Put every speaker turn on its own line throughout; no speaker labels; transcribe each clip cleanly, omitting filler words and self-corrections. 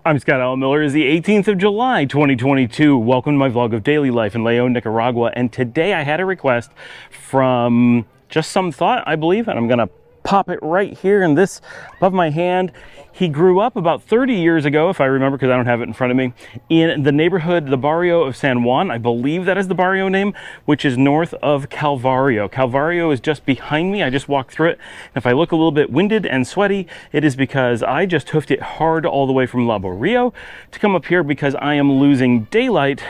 I'm Scott Allen Miller. It is the 18th of July, 2022. Welcome to my vlog of daily life in León, Nicaragua. And today I had a request from Just Some Thought, I believe, and I'm gonna pop it right here in this above my hand. He grew up about 30 years ago, if I remember, because I don't have it in front of me, in the neighborhood, the Barrio of San Juan. I believe that is the Barrio name, which is north of Calvario. Calvario is just behind me. I just walked through it. If I look a little bit winded and sweaty, it is because I just hoofed it hard all the way from Barrio to come up here because I am losing daylight,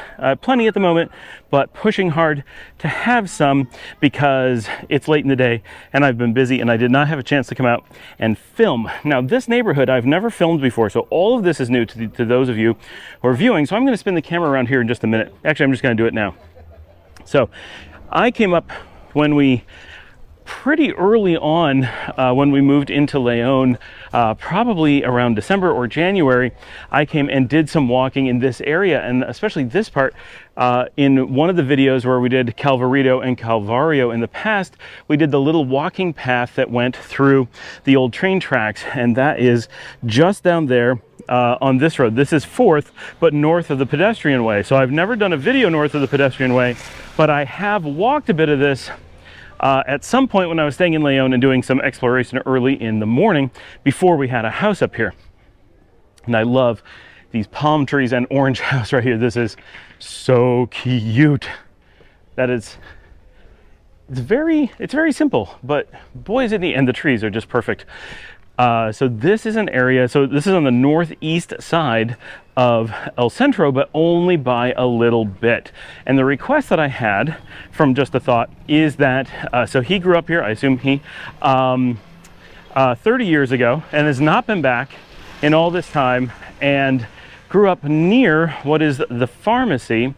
plenty at the moment, but pushing hard to have some because it's late in the day and I've been busy and I did not have a chance to come out and film. Now, this neighborhood I've never filmed before, so all of this is new to those of you who are viewing. So I'm going to spin the camera around here in just a minute. Actually, I'm just going to do it now. So I came up pretty early on when we moved into León, probably around December or January. I came and did some walking in this area, and especially this part. In one of the videos where we did Calvarito and Calvario in the past, we did the little walking path that went through the old train tracks, and that is just down there on this road. This is 4th, but north of the pedestrian way. So I've never done a video north of the pedestrian way, but I have walked a bit of this at some point when I was staying in León and doing some exploration early in the morning before we had a house up here. And I love these palm trees and orange house right here. This is so cute. It's very simple, but boy is it neat, and the trees are just perfect. So this is an area, so this is on the northeast side of El Centro, but only by a little bit. And the request that I had from Just a Thought is that, so he grew up here, I assume he, 30 years ago, and has not been back in all this time, and grew up near what is the pharmacy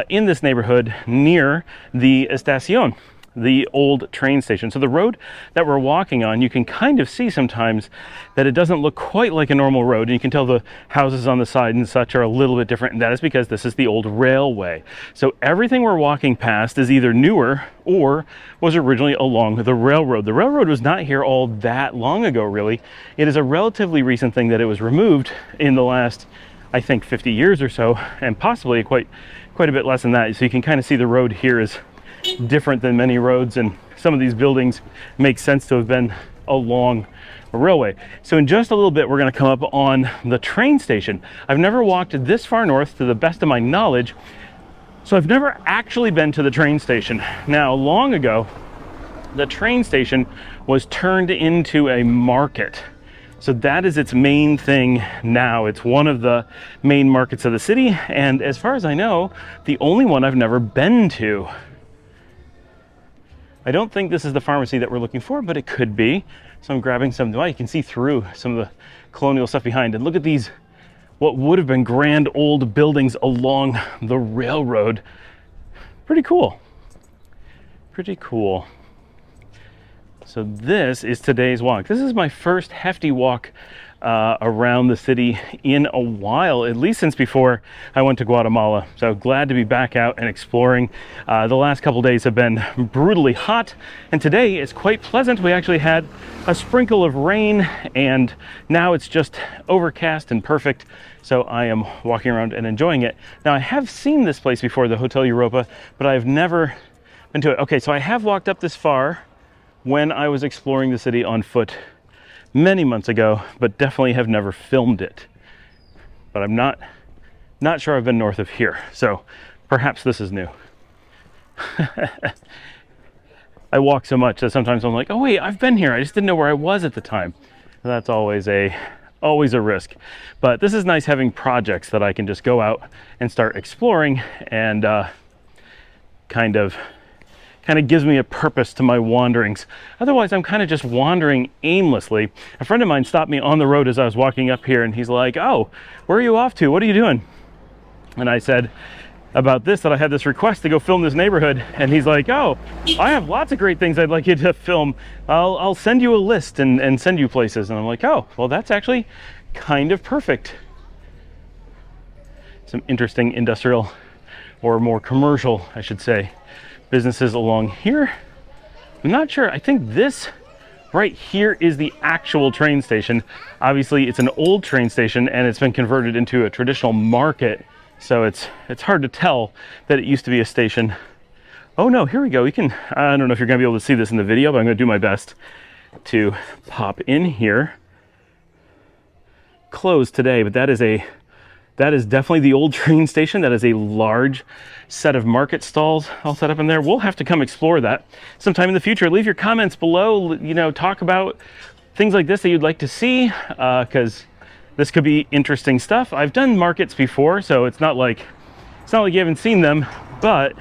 in this neighborhood near the Estacion, the old train station. So the road that we're walking on, you can kind of see sometimes that it doesn't look quite like a normal road, and you can tell the houses on the side and such are a little bit different, and that is because this is the old railway. So everything we're walking past is either newer or was originally along the railroad. The railroad was not here all that long ago, really. It is a relatively recent thing that it was removed in the last, I think, 50 years or so, and possibly quite a bit less than that. So you can kind of see the road here is different than many roads, and some of these buildings make sense to have been along a railway. So in just a little bit, we're going to come up on the train station. I've never walked this far north to the best of my knowledge, so I've never actually been to the train station. Now, long ago, the train station was turned into a market. So that is its main thing now. It's one of the main markets of the city, and as far as I know, the only one I've never been to. I don't think this is the pharmacy that we're looking for, but it could be. So I'm grabbing some. Well, you can see through some of the colonial stuff behind. And look at these, what would have been grand old buildings along the railroad. Pretty cool. Pretty cool. So this is today's walk. This is my first hefty walk around the city in a while, at least since before I went to Guatemala. So glad to be back out and exploring. The last couple days have been brutally hot, and today is quite pleasant. We actually had a sprinkle of rain, and now it's just overcast and perfect. So I am walking around and enjoying it. Now, I have seen this place before, the Hotel Europa, but I've never been to it. Okay, so I have walked up this far when I was exploring the city on foot many months ago, but definitely have never filmed it. But I'm not sure I've been north of here, so perhaps this is new. I walk so much that sometimes I'm like, oh wait, I've been here, I just didn't know where I was at the time. And that's always a risk. But this is nice having projects that I can just go out and start exploring, and kind of gives me a purpose to my wanderings. Otherwise, I'm kind of just wandering aimlessly. A friend of mine stopped me on the road as I was walking up here, and he's like, oh, where are you off to? What are you doing? And I said about this, that I had this request to go film this neighborhood, and he's like, oh, I have lots of great things I'd like you to film. I'll send you a list and send you places. And I'm like, oh, well, that's actually kind of perfect. Some interesting industrial, or more commercial, I should say, businesses along here. I'm not sure. I think this right here is the actual train station. Obviously, it's an old train station and it's been converted into a traditional market. So it's hard to tell that it used to be a station. Oh no, here we go. I don't know if you're gonna be able to see this in the video, but I'm gonna do my best to pop in here. Closed today, but that is definitely the old train station. That is a large set of market stalls all set up in there. We'll have to come explore that sometime in the future. Leave your comments below, talk about things like this that you'd like to see, because this could be interesting stuff. I've done markets before, so it's not like you haven't seen them, but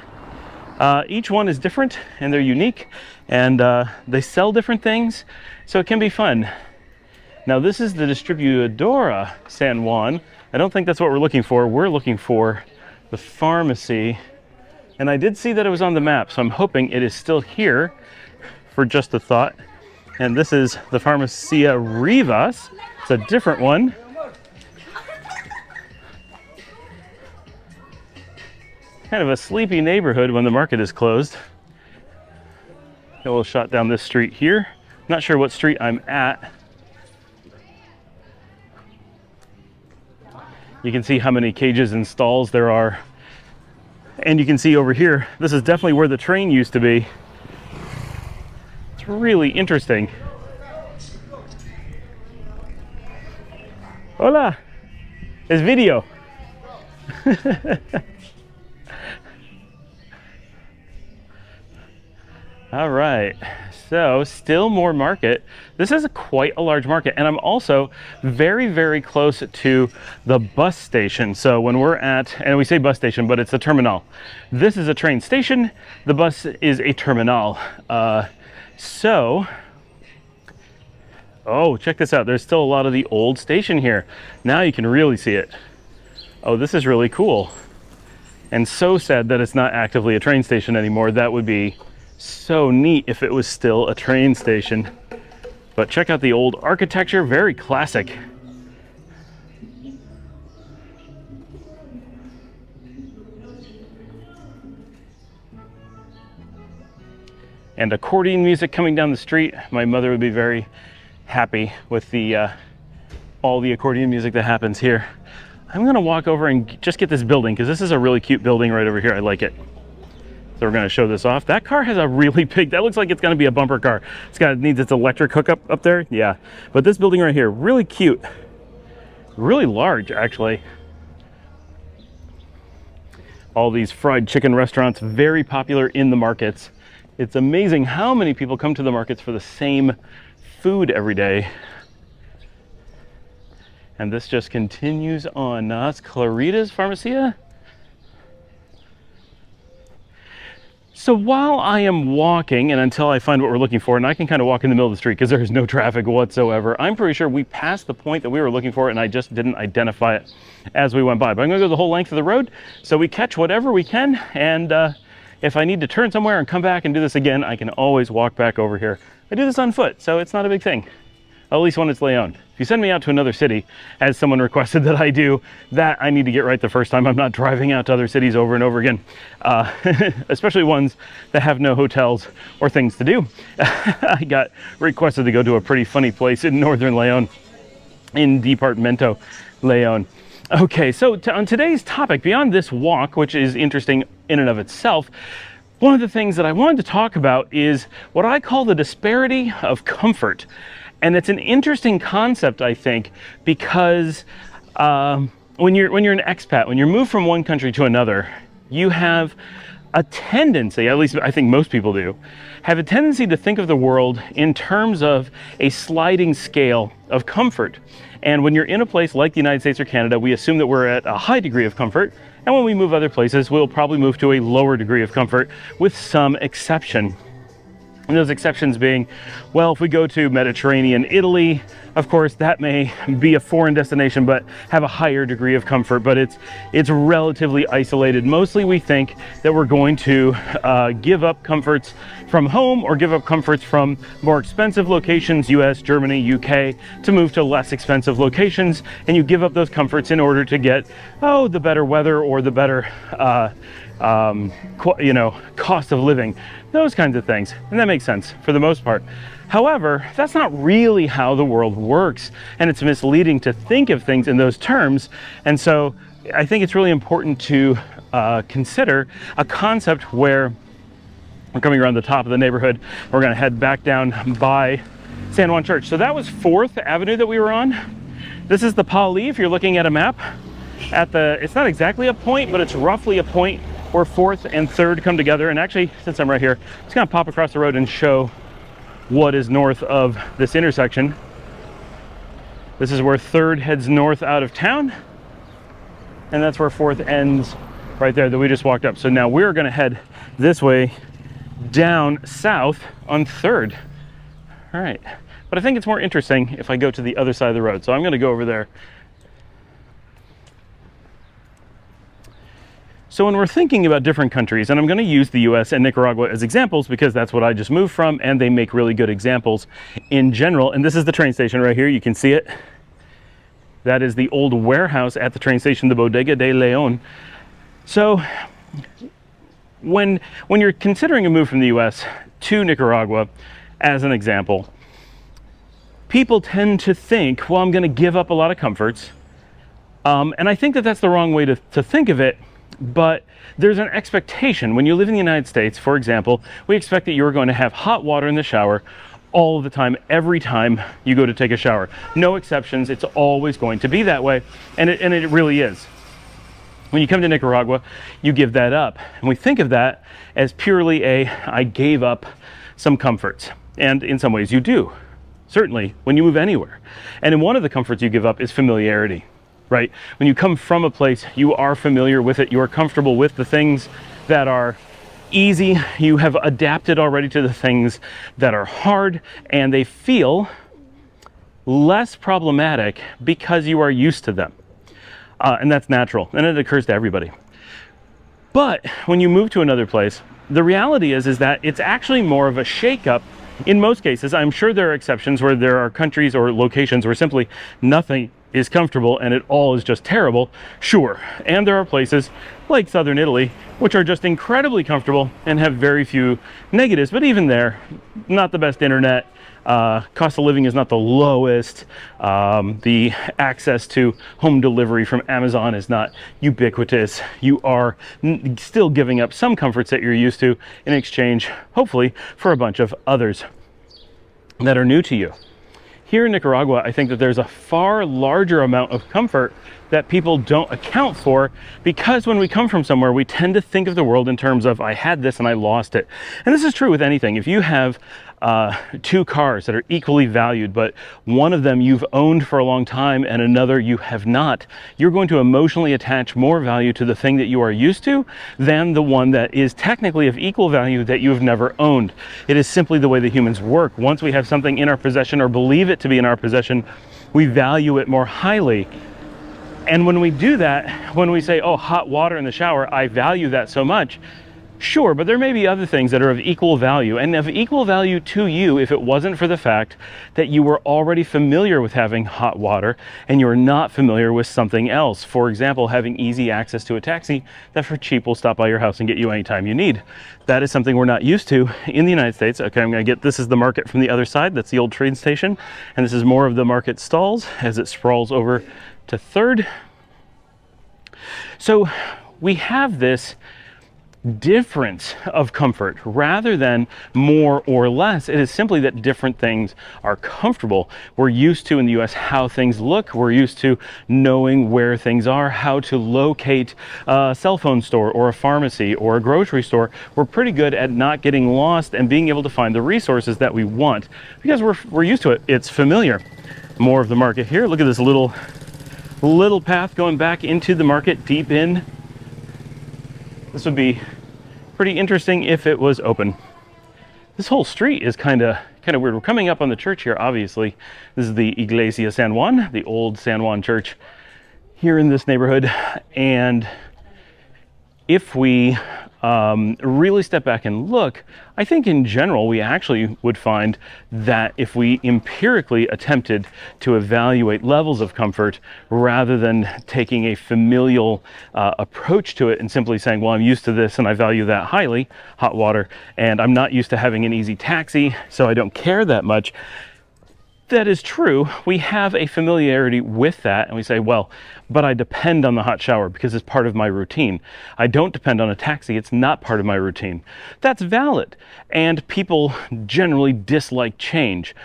each one is different and they're unique, and they sell different things, so it can be fun. Now this is the Distribuidora San Juan. I don't think that's what we're looking for. We're looking for the pharmacy. And I did see that it was on the map, so I'm hoping it is still here for just a thought. And this is the Farmacia Rivas. It's a different one. Kind of a sleepy neighborhood when the market is closed. Got a little shot down this street here. Not sure what street I'm at. You can see how many cages and stalls there are. And you can see over here, this is definitely where the train used to be. It's really interesting. Hola, es video. All right, so still more market. This is quite a large market, and I'm also very, very close to the bus station. So when we're at, and we say bus station, but it's a terminal. This is a train station. The bus is a terminal. Oh, check this out. There's still a lot of the old station here. Now you can really see it. Oh, this is really cool. And so sad that it's not actively a train station anymore. That would be so neat if it was still a train station. But check out the old architecture, very classic. And accordion music coming down the street. My mother would be very happy with the all the accordion music that happens here. I'm gonna walk over and just get this building, because this is a really cute building right over here. I like it. So we're going to show this off. That car has a really big, that looks like it's going to be a bumper car. Needs its electric hookup up there. Yeah. But this building right here, really cute. Really large, actually. All these fried chicken restaurants, very popular in the markets. It's amazing how many people come to the markets for the same food every day. And this just continues on. That's Clarita's Farmacia. So while I am walking, and until I find what we're looking for, and I can kind of walk in the middle of the street because there's no traffic whatsoever, I'm pretty sure we passed the point that we were looking for, and I just didn't identify it as we went by. But I'm gonna go the whole length of the road, so we catch whatever we can, and if I need to turn somewhere and come back and do this again, I can always walk back over here. I do this on foot, so it's not a big thing. At least when it's León. If you send me out to another city, as someone requested that I do, that I need to get right the first time. I'm not driving out to other cities over and over again, especially ones that have no hotels or things to do. I got requested to go to a pretty funny place in northern León, in Departamento León. Okay, so on today's topic, beyond this walk, which is interesting in and of itself, one of the things that I wanted to talk about is what I call the disparity of comfort. And it's an interesting concept, I think, because when you're an expat, when you're moved from one country to another, you have a tendency, at least I think most people do, have a tendency to think of the world in terms of a sliding scale of comfort. And when you're in a place like the United States or Canada, we assume that we're at a high degree of comfort. And when we move other places, we'll probably move to a lower degree of comfort with some exception. And those exceptions being, well, if we go to Mediterranean Italy, of course, that may be a foreign destination, but have a higher degree of comfort, but it's relatively isolated. Mostly we think that we're going to give up comforts from home or give up comforts from more expensive locations, US, Germany, UK, to move to less expensive locations. And you give up those comforts in order to get, the better weather or the better, cost of living, those kinds of things. And that makes sense for the most part. However, that's not really how the world works, and it's misleading to think of things in those terms. And so I think it's really important to consider a concept where we're coming around the top of the neighborhood. We're going to head back down by San Juan Church. So that was 4th Avenue that we were on. This is the Pali, if you're looking at a map. It's not exactly a point, but it's roughly a point where 4th and 3rd come together. And actually, since I'm right here, I'm just going to pop across the road and show what is north of this intersection. This is where 3rd heads north out of town, and that's where 4th ends right there that we just walked up. So now we're going to head this way down south on 3rd. All right, but I think it's more interesting if I go to the other side of the road, so I'm going to go over there. So when we're thinking about different countries, and I'm going to use the US and Nicaragua as examples because that's what I just moved from, and they make really good examples in general. And this is the train station right here. You can see it. That is the old warehouse at the train station, the Bodega de León. So when you're considering a move from the US to Nicaragua, as an example, people tend to think, well, I'm going to give up a lot of comforts. And I think that that's the wrong way to think of it. But there's an expectation. When you live in the United States, for example, we expect that you're going to have hot water in the shower all the time, every time you go to take a shower. No exceptions. It's always going to be that way. And it really is. When you come to Nicaragua, you give that up. And we think of that as purely I gave up some comforts. And in some ways you do, certainly, when you move anywhere. And in one of the comforts you give up is familiarity. Right? When you come from a place, you are familiar with it. You are comfortable with the things that are easy. You have adapted already to the things that are hard, and they feel less problematic because you are used to them. And that's natural, and it occurs to everybody. But when you move to another place, the reality is that it's actually more of a shakeup. In most cases, I'm sure there are exceptions where there are countries or locations where simply nothing is comfortable and it all is just terrible, sure. And there are places like southern Italy which are just incredibly comfortable and have very few negatives, but even there, not the best internet, cost of living is not the lowest, the access to home delivery from Amazon is not ubiquitous. You are still giving up some comforts that you're used to in exchange, hopefully, for a bunch of others that are new to you. Here in Nicaragua, I think that there's a far larger amount of comfort that people don't account for, because when we come from somewhere, we tend to think of the world in terms of, I had this and I lost it. And this is true with anything. If you have 2 cars that are equally valued, but one of them you've owned for a long time and another you have not, you're going to emotionally attach more value to the thing that you are used to than the one that is technically of equal value that you have never owned. It is simply the way that humans work. Once we have something in our possession or believe it to be in our possession, we value it more highly. And when we do that, when we say, oh, hot water in the shower, I value that so much, sure, but there may be other things that are of equal value, and of equal value to you if it wasn't for the fact that you were already familiar with having hot water and you're not familiar with something else. For example, having easy access to a taxi that for cheap will stop by your house and get you anytime you need. That is something we're not used to in the United States. Okay, I'm going to get, this is the market from the other side. That's the old train station. And this is more of the market stalls as it sprawls over to 3rd. So we have this difference of comfort rather than more or less. It is simply that different things are comfortable. We're used to in the US how things look. We're used to knowing where things are, how to locate a cell phone store or a pharmacy or a grocery store. We're pretty good at not getting lost and being able to find the resources that we want because we're used to it. It's familiar. More of the market here. Look at this little path going back into the market deep in. This would be pretty interesting if it was open. This whole street is kind of weird. We're coming up on the church here, obviously. This is the Iglesia San Juan, the old San Juan church here in this neighborhood. And if we really step back and look, I think in general we actually would find that if we empirically attempted to evaluate levels of comfort rather than taking a familial approach to it and simply saying, well, I'm used to this and I value that highly, hot water, and I'm not used to having an easy taxi, so I don't care that much. That is true. We have a familiarity with that, and we say, well, but I depend on the hot shower because it's part of my routine. I don't depend on a taxi. It's not part of my routine. That's valid. And people generally dislike change.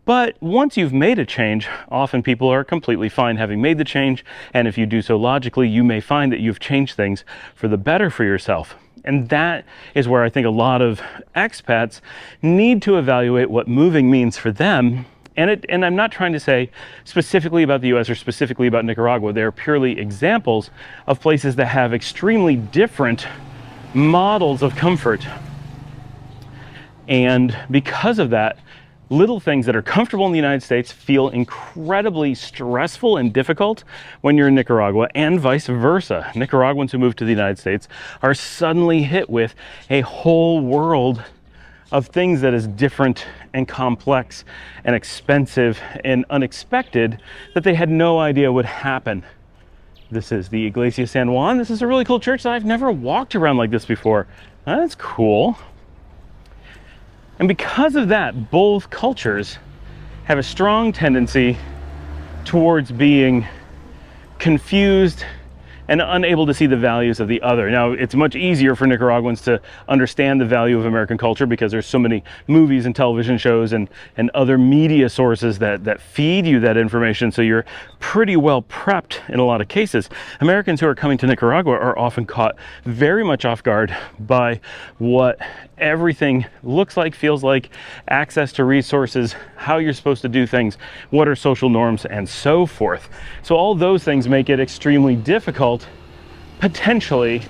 But once you've made a change, often people are completely fine having made the change. And if you do so logically, you may find that you've changed things for the better for yourself. And that is where I think a lot of expats need to evaluate what moving means for them. And I'm not trying to say specifically about the US or specifically about Nicaragua. They're purely examples of places that have extremely different models of comfort. And because of that, little things that are comfortable in the United States feel incredibly stressful and difficult when you're in Nicaragua, and vice versa. Nicaraguans who move to the United States are suddenly hit with a whole world of things that is different and complex and expensive and unexpected that they had no idea would happen. This is the Iglesia San Juan. This is a really cool church that I've never walked around like this before. That's cool. And because of that, both cultures have a strong tendency towards being confused and unable to see the values of the other. Now, it's much easier for Nicaraguans to understand the value of American culture because there's so many movies and television shows and other media sources that feed you that information, so you're pretty well prepped in a lot of cases. Americans who are coming to Nicaragua are often caught very much off guard by what everything looks like, feels like, access to resources, how you're supposed to do things, what are social norms, and so forth. So all those things make it extremely difficult, potentially,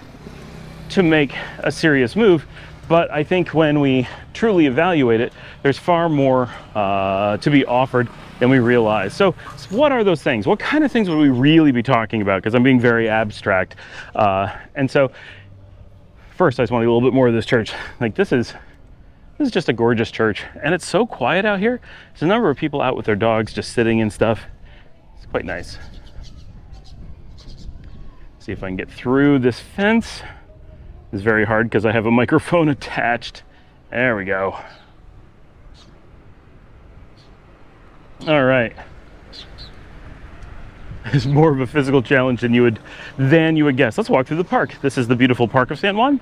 to make a serious move. But I think when we truly evaluate it, there's far more to be offered than we realize. So what are those things? What kind of things would we really be talking about? Because I'm being very abstract. And so first, I just want to get a little bit more of this church. Like, this is just a gorgeous church, and it's so quiet out here. There's a number of people out with their dogs just sitting and stuff. It's quite nice. See if I can get through this fence. It's very hard because I have a microphone attached. There we go. All right. It's more of a physical challenge than you would guess. Let's walk through the park. This is the beautiful Park of San Juan.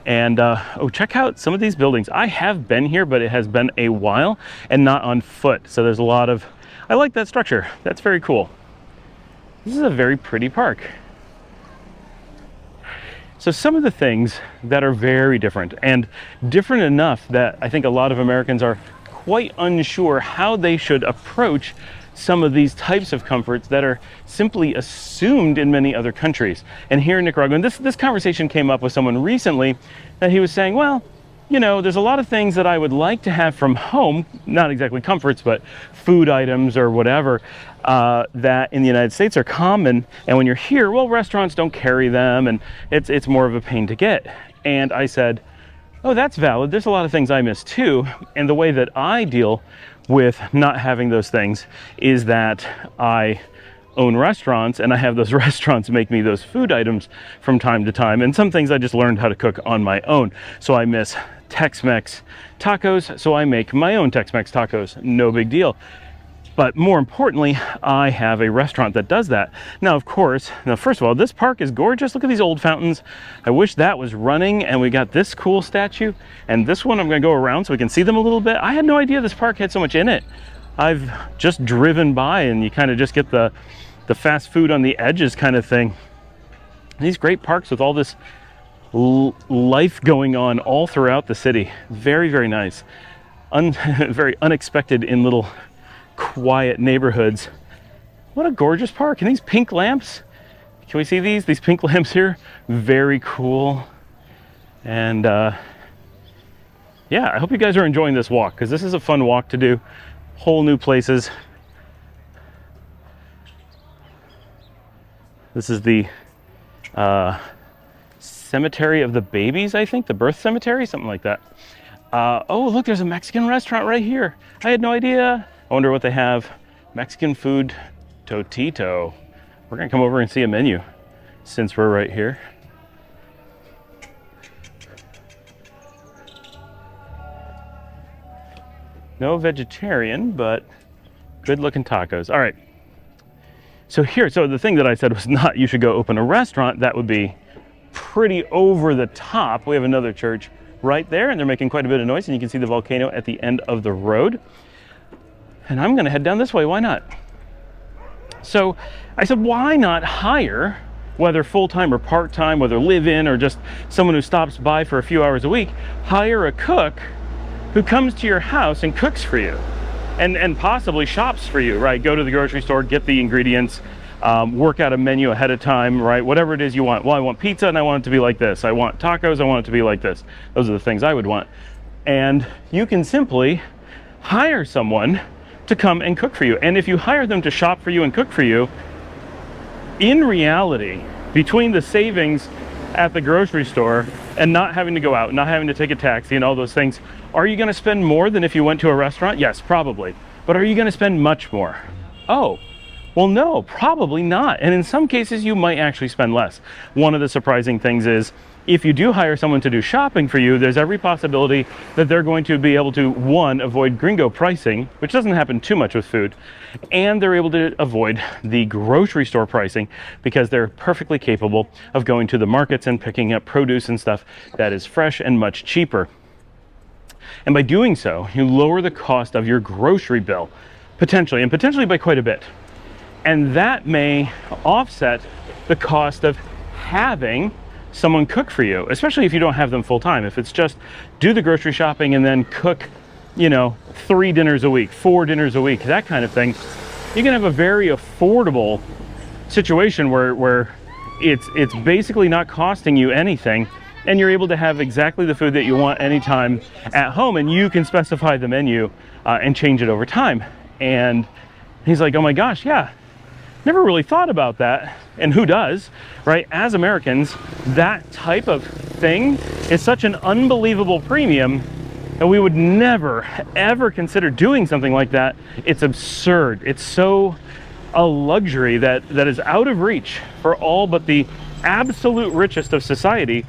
And oh, check out some of these buildings. I have been here, but it has been a while and not on foot. So there's a lot of, I like that structure. That's very cool. This is a very pretty park. So some of the things that are very different, and different enough that I think a lot of Americans are quite unsure how they should approach some of these types of comforts that are simply assumed in many other countries. And here in Nicaragua, and this conversation came up with someone recently, that he was saying, well, you know, there's a lot of things that I would like to have from home, not exactly comforts, but food items or whatever, that in the United States are common. And when you're here, well, restaurants don't carry them, and it's more of a pain to get. And I said, oh, that's valid. There's a lot of things I miss too. And the way that I deal with not having those things is that I own restaurants, and I have those restaurants make me those food items from time to time. And some things I just learned how to cook on my own. So I miss Tex-Mex tacos, so I make my own Tex-Mex tacos. No big deal. But more importantly, I have a restaurant that does that. Now, of course, first of all, this park is gorgeous. Look at these old fountains. I wish that was running, and we got this cool statue. And this one, I'm gonna go around so we can see them a little bit. I had no idea this park had so much in it. I've just driven by, and you kind of just get the fast food on the edges kind of thing. These great parks with all this life going on all throughout the city. Very, very nice. Very unexpected in little quiet neighborhoods. What a gorgeous park. And these pink lamps, can we see these pink lamps here? Very cool. And yeah, I hope you guys are enjoying this walk, because this is a fun walk to do. Whole new places. This is the cemetery of the babies, I think, the birth cemetery, something like that. Oh, look, there's a Mexican restaurant right here. I had no idea. I wonder what they have. Mexican food, Totito. We're gonna come over and see a menu since we're right here. No vegetarian, but good looking tacos. All right. So the thing that I said was not you should go open a restaurant. That would be pretty over the top. We have another church right there, and they're making quite a bit of noise, and you can see the volcano at the end of the road. And I'm gonna head down this way, why not? So I said, why not hire, whether full-time or part-time, whether live-in or just someone who stops by for a few hours a week, hire a cook who comes to your house and cooks for you and possibly shops for you, right? Go to the grocery store, get the ingredients, work out a menu ahead of time, right? Whatever it is you want. Well, I want pizza and I want it to be like this. I want tacos, I want it to be like this. Those are the things I would want. And you can simply hire someone to come and cook for you. And if you hire them to shop for you and cook for you, in reality, between the savings at the grocery store and not having to go out, not having to take a taxi and all those things, are you gonna spend more than if you went to a restaurant? Yes, probably. But are you gonna spend much more? Oh, well, no, probably not. And in some cases, you might actually spend less. One of the surprising things is, if you do hire someone to do shopping for you, there's every possibility that they're going to be able to, one, avoid gringo pricing, which doesn't happen too much with food, and they're able to avoid the grocery store pricing because they're perfectly capable of going to the markets and picking up produce and stuff that is fresh and much cheaper. And by doing so, you lower the cost of your grocery bill, potentially by quite a bit. And that may offset the cost of having someone cook for you, especially if you don't have them full time. If it's just do the grocery shopping and then cook, 3 dinners a week, 4 dinners a week, that kind of thing, you can have a very affordable situation where it's basically not costing you anything, and you're able to have exactly the food that you want anytime at home, and you can specify the menu and change it over time. And he's like, oh my gosh, yeah, never really thought about that. And who does, right? As Americans, that type of thing is such an unbelievable premium that we would never, ever consider doing something like that. It's absurd. It's so a luxury that is out of reach for all but the absolute richest of society.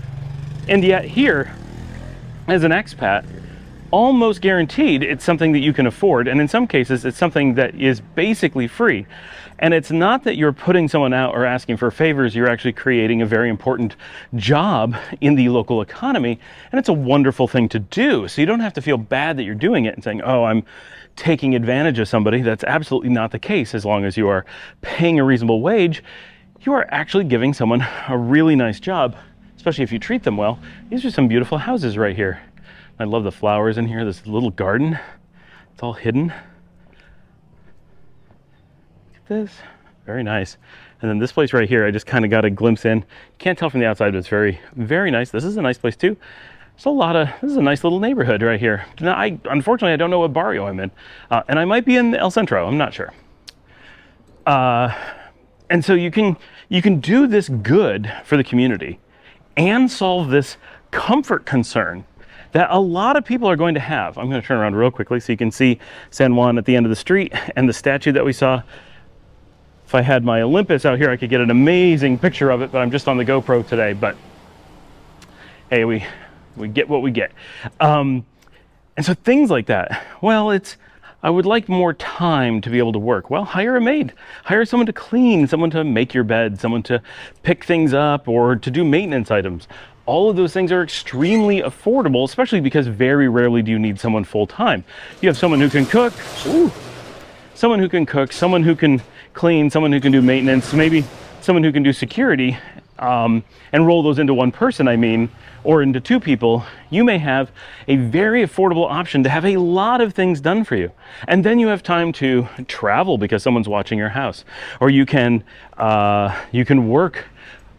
And yet here, as an expat, almost guaranteed it's something that you can afford, and in some cases it's something that is basically free. And it's not that you're putting someone out or asking for favors, you're actually creating a very important job in the local economy, and it's a wonderful thing to do. So you don't have to feel bad that you're doing it and saying, oh, I'm taking advantage of somebody. That's absolutely not the case. As long as you are paying a reasonable wage, you are actually giving someone a really nice job, especially if you treat them well. These are some beautiful houses right here. I love the flowers in here, this little garden. It's all hidden. Look at this, very nice. And then this place right here, I just kind of got a glimpse in. Can't tell from the outside, but it's very, very nice. This is a nice place too. This is a nice little neighborhood right here. Now, unfortunately, I don't know what barrio I'm in. And I might be in El Centro, I'm not sure. And so you can do this good for the community and solve this comfort concern that a lot of people are going to have. I'm going to turn around real quickly so you can see San Juan at the end of the street and the statue that we saw. If I had my Olympus out here, I could get an amazing picture of it, but I'm just on the GoPro today. But hey, we get what we get. And so things like that, well, I would like more time to be able to work. Well, hire a maid, hire someone to clean, someone to make your bed, someone to pick things up or to do maintenance items. All of those things are extremely affordable, especially because very rarely do you need someone full time. You have someone who can cook, someone who can clean, someone who can do maintenance, maybe someone who can do security, and roll those into one person, or into two people. You may have a very affordable option to have a lot of things done for you. And then you have time to travel because someone's watching your house. Or you can work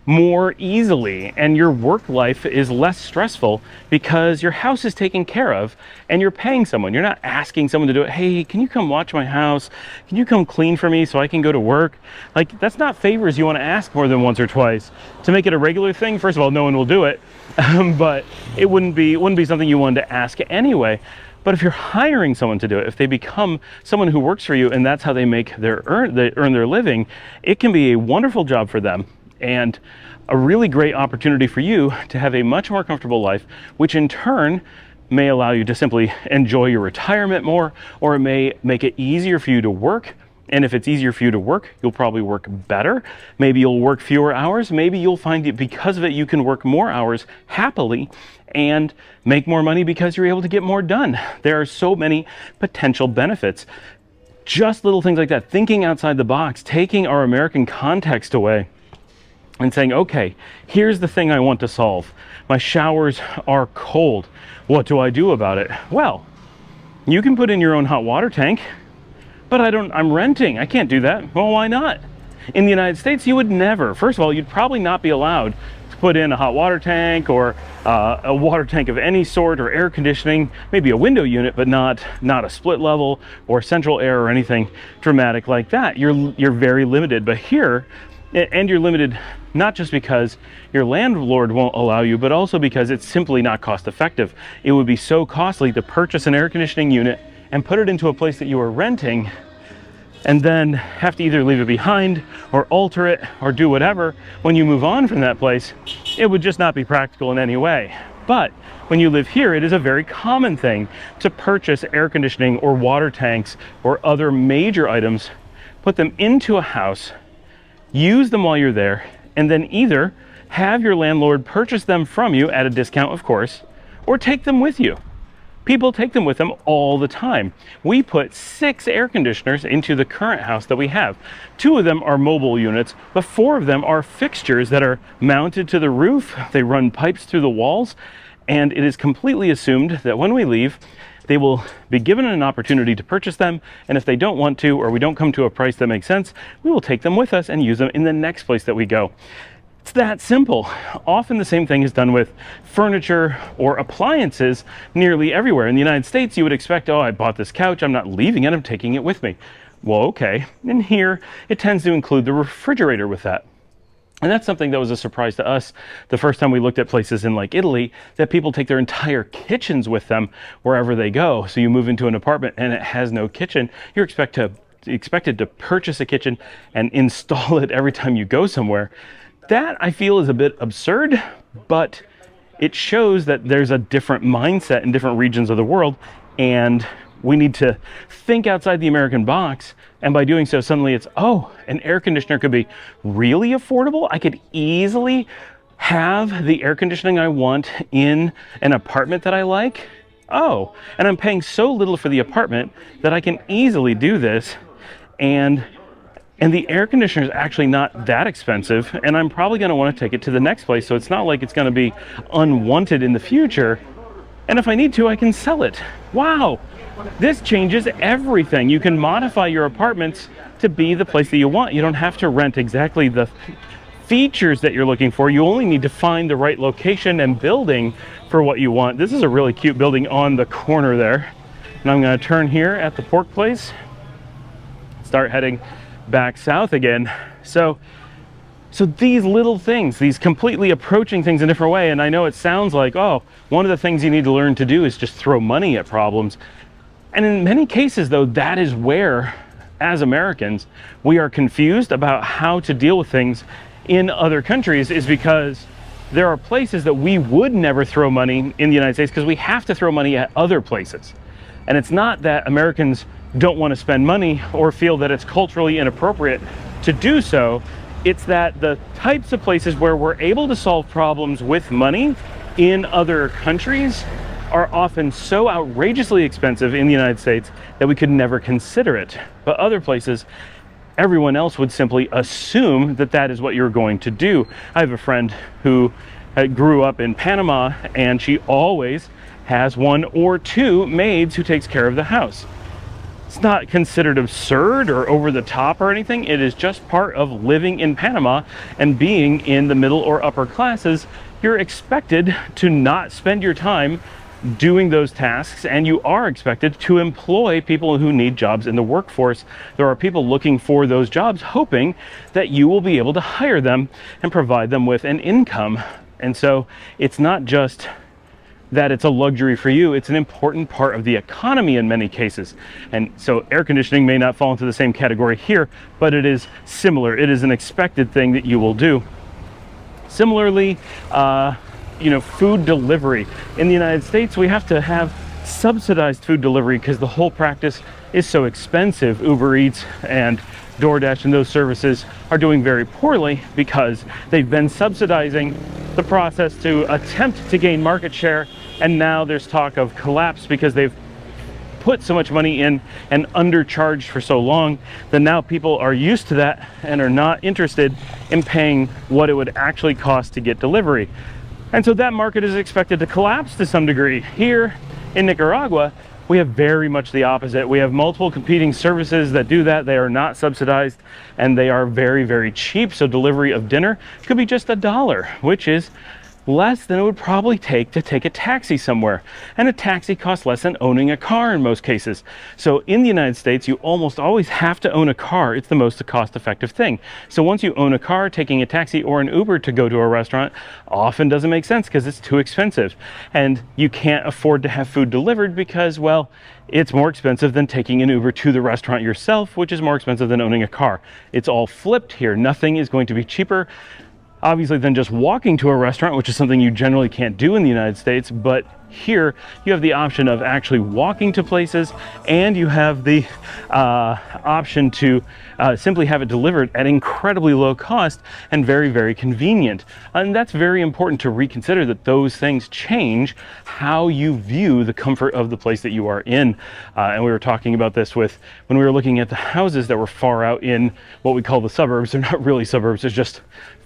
more easily, and your work life is less stressful because your house is taken care of and you're paying someone. You're not asking someone to do it. Hey, can you come watch my house? Can you come clean for me so I can go to work? Like, that's not favors you want to ask more than once or twice. To make it a regular thing, first of all, no one will do it, but it wouldn't be something you wanted to ask anyway. But if you're hiring someone to do it, if they become someone who works for you and that's how they earn their living, it can be a wonderful job for them and a really great opportunity for you to have a much more comfortable life, which in turn may allow you to simply enjoy your retirement more, or it may make it easier for you to work. And if it's easier for you to work, you'll probably work better. Maybe you'll work fewer hours. Maybe you'll find that because of it, you can work more hours happily and make more money because you're able to get more done. There are so many potential benefits. Just little things like that, thinking outside the box, taking our American context away and saying, okay, here's the thing I want to solve. My showers are cold. What do I do about it? Well, you can put in your own hot water tank, but I'm renting. I can't do that. Well, why not? In the United States, you would never. First of all, you'd probably not be allowed to put in a hot water tank or a water tank of any sort, or air conditioning, maybe a window unit, but not a split level or central air or anything dramatic like that. You're very limited. But here, and you're limited not just because your landlord won't allow you, but also because it's simply not cost effective. It would be so costly to purchase an air conditioning unit and put it into a place that you are renting, and then have to either leave it behind or alter it or do whatever when you move on from that place. It would just not be practical in any way. But when you live here, it is a very common thing to purchase air conditioning or water tanks or other major items, put them into a house, use them while you're there, and then either have your landlord purchase them from you at a discount, of course, or take them with you. People take them with them all the time. We put 6 air conditioners into the current house that we have. 2 of them are mobile units, but 4 of them are fixtures that are mounted to the roof. They run pipes through the walls, and it is completely assumed that when we leave, they will be given an opportunity to purchase them, and if they don't want to, or we don't come to a price that makes sense, we will take them with us and use them in the next place that we go. It's that simple. Often the same thing is done with furniture or appliances nearly everywhere. In the United States, you would expect, oh, I bought this couch, I'm not leaving it, I'm taking it with me. Well, okay. And here, it tends to include the refrigerator with that. And that's something that was a surprise to us the first time we looked at places in like Italy, that people take their entire kitchens with them wherever they go. So you move into an apartment and it has no kitchen. You're expected to purchase a kitchen and install it every time you go somewhere. That, I feel, is a bit absurd, but it shows that there's a different mindset in different regions of the world, and we need to think outside the American box. And by doing so, suddenly it's, oh, an air conditioner could be really affordable. I could easily have the air conditioning I want in an apartment that I like. Oh, and I'm paying so little for the apartment that I can easily do this. And the air conditioner is actually not that expensive, and I'm probably going to want to take it to the next place. So it's not like it's going to be unwanted in the future. And if I need to, I can sell it. Wow. This changes everything. You can modify your apartments to be the place that you want. You don't have to rent exactly the features that you're looking for. You only need to find the right location and building for what you want. This is a really cute building on the corner there. And I'm going to turn here at the pork place, start heading back south again. So these little things, these completely approaching things in a different way, and I know it sounds like, oh, one of the things you need to learn to do is just throw money at problems. And in many cases, though, that is where, as Americans, we are confused about how to deal with things in other countries, is because there are places that we would never throw money in the United States because we have to throw money at other places. And it's not that Americans don't want to spend money or feel that it's culturally inappropriate to do so. It's that the types of places where we're able to solve problems with money in other countries are often so outrageously expensive in the United States that we could never consider it. But other places, everyone else would simply assume that that is what you're going to do. I have a friend who grew up in Panama, and she always has 1 or 2 maids who takes care of the house. It's not considered absurd or over the top or anything. It is just part of living in Panama and being in the middle or upper classes. You're expected to not spend your time doing those tasks, and you are expected to employ people who need jobs in the workforce. There are people looking for those jobs, hoping that you will be able to hire them and provide them with an income. And so it's not just that it's a luxury for you, it's an important part of the economy in many cases. And so air conditioning may not fall into the same category here, but it is similar. It is an expected thing that you will do. Similarly, food delivery. In the United States, we have to have subsidized food delivery because the whole practice is so expensive. Uber Eats and DoorDash and those services are doing very poorly because they've been subsidizing the process to attempt to gain market share, and now there's talk of collapse because they've put so much money in and undercharged for so long that now people are used to that and are not interested in paying what it would actually cost to get delivery. And so that market is expected to collapse to some degree. Here in Nicaragua, we have very much the opposite. We have multiple competing services that do that. They are not subsidized and they are very, very cheap. So delivery of dinner could be just $1, which is less than it would probably take to take a taxi somewhere. And a taxi costs less than owning a car in most cases. So in the United States, you almost always have to own a car. It's the most cost-effective thing. So once you own a car, taking a taxi or an Uber to go to a restaurant often doesn't make sense because it's too expensive. And you can't afford to have food delivered because, well, it's more expensive than taking an Uber to the restaurant yourself, which is more expensive than owning a car. It's all flipped here. Nothing is going to be cheaper, obviously, than just walking to a restaurant, which is something you generally can't do in the United States. But here you have the option of actually walking to places, and you have the option to simply have it delivered at incredibly low cost and very, very convenient. And that's very important to reconsider, that those things change how you view the comfort of the place that you are in. And we were talking about this when we were looking at the houses that were far out in what we call the suburbs. They're not really suburbs, it's just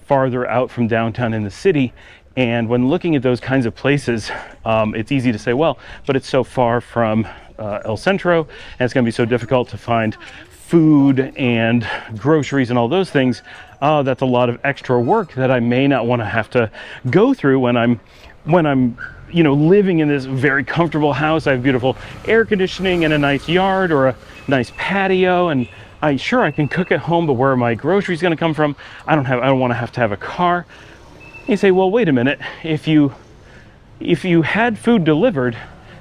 farther out from downtown in the city. And when looking at those kinds of places, it's easy to say, well, but it's so far from El Centro, and it's going to be so difficult to find food and groceries and all those things. Oh, that's a lot of extra work that I may not want to have to go through when I'm living in this very comfortable house. I have beautiful air conditioning and a nice yard or a nice patio, and I can cook at home, but where are my groceries going to come from? I don't want to have a car. You say, well, wait a minute. If you had food delivered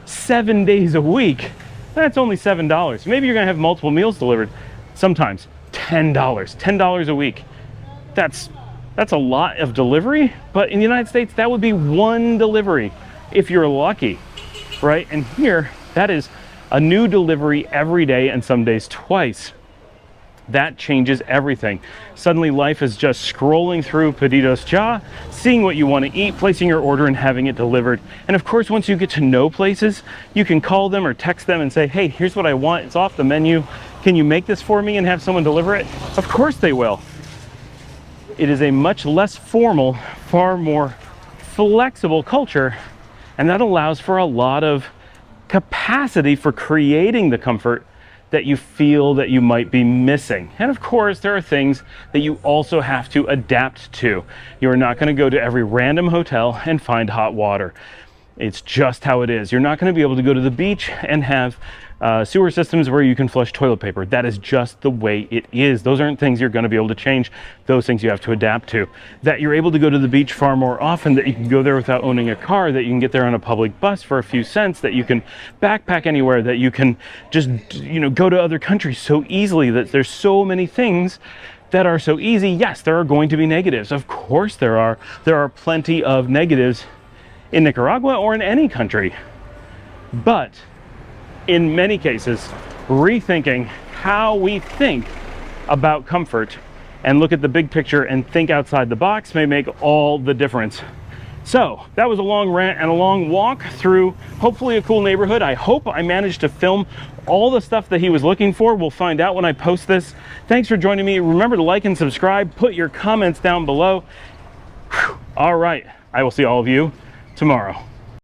7 days a week, that's only $7. Maybe you're going to have multiple meals delivered. Sometimes $10 a week. That's a lot of delivery, but in the United States, that would be one delivery if you're lucky, right? And here, that is a new delivery every day, and some days twice. That changes everything. Suddenly life is just scrolling through Pedidos Ya, seeing what you want to eat, placing your order, and having it delivered. And of course, once you get to know places, you can call them or text them and say, hey, here's what I want. It's off the menu. Can you make this for me and have someone deliver it? Of course they will. It is a much less formal, far more flexible culture, and that allows for a lot of capacity for creating the comfort that you feel that you might be missing. And of course, there are things that you also have to adapt to. You're not going to go to every random hotel and find hot water. It's just how it is. You're not going to be able to go to the beach and have sewer systems where you can flush toilet paper. That is just the way it is. Those aren't things you're going to be able to change. Those things you have to adapt to. That you're able to go to the beach far more often, that you can go there without owning a car, that you can get there on a public bus for a few cents, that you can backpack anywhere, that you can just go to other countries so easily, that there's so many things that are so easy. Yes, there are going to be negatives. Of course there are. There are plenty of negatives in Nicaragua or in any country. But in many cases, rethinking how we think about comfort and look at the big picture and think outside the box may make all the difference. So that was a long rant and a long walk through hopefully a cool neighborhood. I hope I managed to film all the stuff that he was looking for. We'll find out when I post this. Thanks for joining me. Remember to like and subscribe. Put your comments down below. All right, I will see all of you tomorrow.